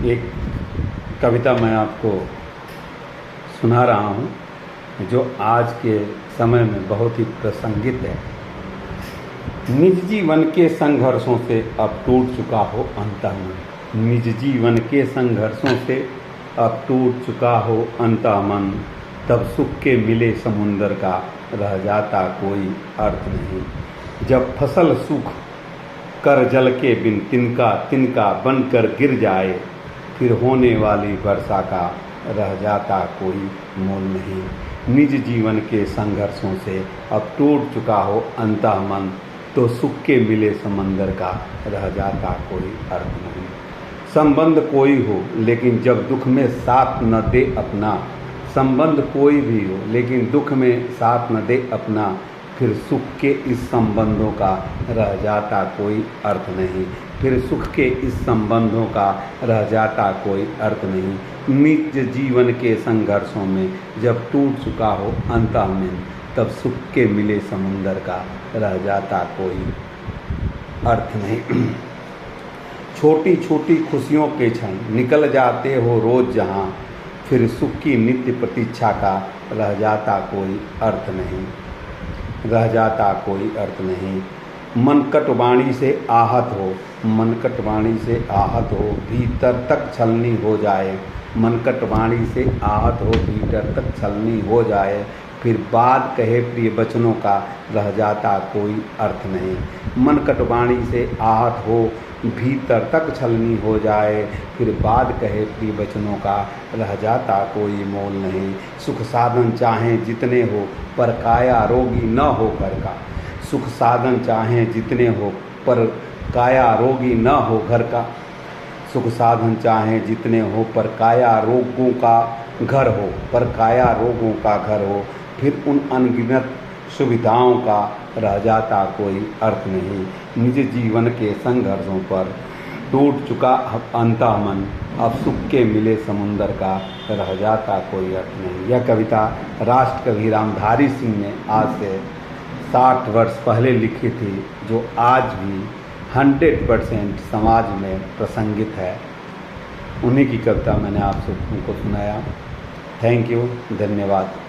एक कविता मैं आपको सुना रहा हूँ जो आज के समय में बहुत ही प्रासंगिक है। निज जीवन के संघर्षों से अब टूट चुका हो अंतःमन। निज जीवन के संघर्षों से अब टूट चुका हो अंतःमन। तब सुख के मिले समुंदर का रह जाता कोई अर्थ नहीं। जब फसल सूख कर जल के बिन तिनका तिनका बनकर गिर जाए, फिर होने वाली वर्षा का रह जाता कोई मोल नहीं। निज जीवन के संघर्षों से अब टूट चुका हो अंतःमन। तो सुख के मिले समंदर का रह जाता कोई अर्थ नहीं। संबंध कोई हो लेकिन जब दुख में साथ न दे अपना, संबंध कोई भी हो लेकिन दुख में साथ न दे अपना, फिर सुख के इस संबंधों का रह जाता कोई अर्थ नहीं। फिर सुख के इस संबंधों का रह जाता कोई अर्थ नहीं। निज जीवन के संघर्षों में जब टूट चुका हो अंतःमन, तब सुख के मिले समुंदर का रह जाता कोई अर्थ नहीं। छोटी छोटी खुशियों के क्षण निकल जाते हो रोज जहाँ, फिर सुख की नित्य प्रतीक्षा का रह जाता कोई अर्थ नहीं। रह जाता कोई अर्थ नहीं। मन कटवाणी से आहत हो, मन कटवाणी से आहत हो, भीतर तक छलनी हो जाए। मन कटवाणी से आहत हो, भीतर तक छलनी हो जाए, फिर बाद कहे प्रिय वचनों का रह जाता कोई अर्थ नहीं। मन कटवाणी से आहत हो, भीतर तक छलनी हो जाए, फिर बाद कहे प्रिय वचनों का रह जाता कोई मोल नहीं। सुख साधन चाहें जितने हो पर काया रोगी न हो घर का। सुख साधन चाहें जितने हो पर काया रोगी न हो घर का। सुख साधन चाहें जितने हो पर काया रोगों का घर हो, पर काया रोगों का घर हो, फिर उन अनगिनत सुविधाओं का रह जाता कोई अर्थ नहीं। निज जीवन के संघर्षों पर टूट चुका अंतःमन, अब सुख के मिले समुंदर का रह जाता कोई अर्थ नहीं। यह कविता राष्ट्रकवि रामधारी सिंह ने आज से 60 वर्ष पहले लिखी थी, जो आज भी 100% समाज में प्रासंगिक है। उन्हीं की कविता मैंने आप सबको सुनाया। थैंक यू, धन्यवाद।